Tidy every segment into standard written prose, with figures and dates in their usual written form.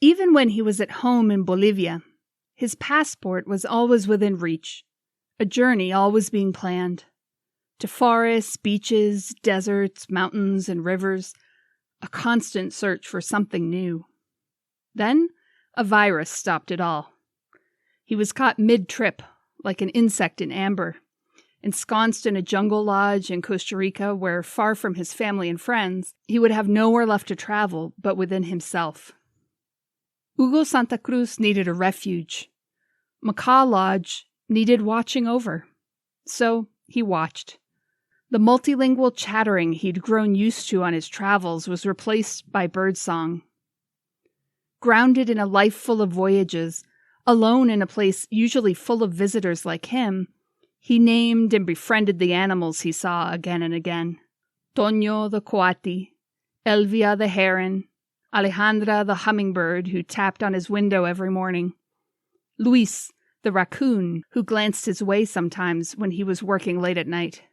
Even when he was at home in Bolivia, his passport was always within reach, a journey always being planned. To forests, beaches, deserts, mountains, and rivers, a constant search for something new. Then, a virus stopped it all. He was caught mid-trip, like an insect in amber, ensconced in a jungle lodge in Costa Rica where, far from his family and friends, he would have nowhere left to travel but within himself. Hugo Santa Cruz needed a refuge. Macaw Lodge needed watching over. So he watched. The multilingual chattering he'd grown used to on his travels was replaced by birdsong. Grounded in a life full of voyages, alone in a place usually full of visitors like him, he named and befriended the animals he saw again and again. Toño the coati, Elvia the heron, Alejandra the hummingbird who tapped on his window every morning, Luis the raccoon who glanced his way sometimes when he was working late at night,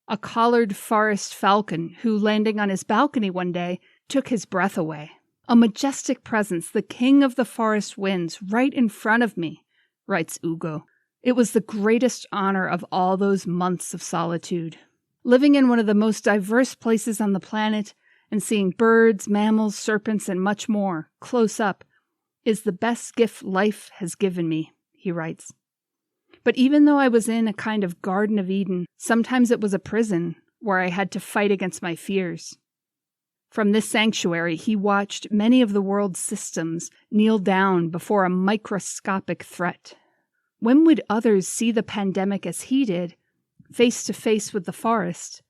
a collared forest falcon who, landing on his balcony one day, took his breath away. A majestic presence, the king of the forest winds, right in front of me, writes Hugo. It was the greatest honor of all those months of solitude. Living in one of the most diverse places on the planet and seeing birds, mammals, serpents, and much more close up is the best gift life has given me, he writes. But even though I was in a kind of Garden of Eden, sometimes it was a prison where I had to fight against my fears. From this sanctuary, he watched many of the world's systems kneel down before a microscopic threat. When would others see the pandemic as he did, face to face with the forest?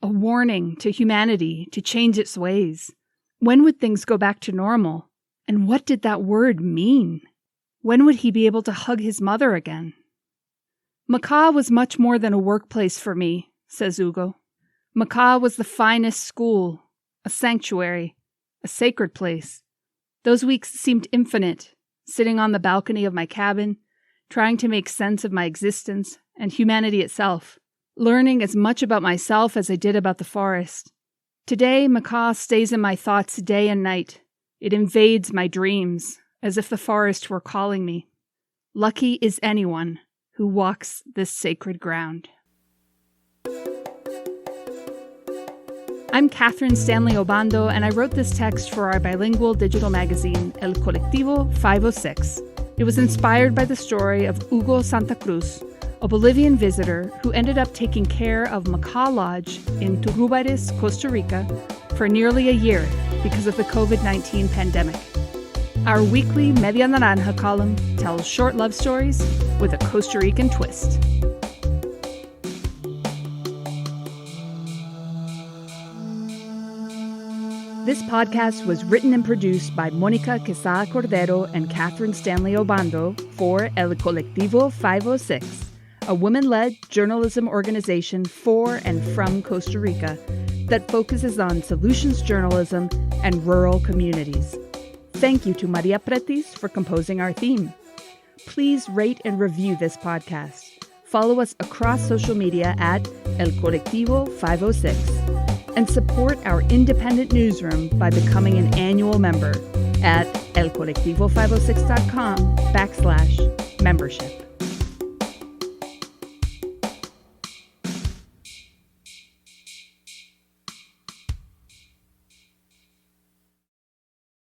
A warning to humanity to change its ways. When would things go back to normal? And what did that word mean? When would he be able to hug his mother again? Macaw was much more than a workplace for me, says Hugo. Macaw was the finest school, a sanctuary, a sacred place. Those weeks seemed infinite, sitting on the balcony of my cabin, trying to make sense of my existence and humanity itself, learning as much about myself as I did about the forest. Today, Macaw stays in my thoughts day and night. It invades my dreams, as if the forest were calling me. Lucky is anyone who walks this sacred ground. I'm Catherine Stanley Obando, and I wrote this text for our bilingual digital magazine, El Colectivo 506. It was inspired by the story of Hugo Santa Cruz, a Bolivian visitor who ended up taking care of Macaw Lodge in Turrubares, Costa Rica, for nearly a year because of the COVID-19 pandemic. Our weekly Media Naranja column tells short love stories with a Costa Rican twist. This podcast was written and produced by Mónica Quesada Cordero and Catherine Stanley Obando for El Colectivo 506, a women-led journalism organization for and from Costa Rica that focuses on solutions journalism and rural communities. Thank you to Maria Pretis for composing our theme. Please rate and review this podcast. Follow us across social media at El Colectivo 506 and support our independent newsroom by becoming an annual member at elcolectivo506.com/membership.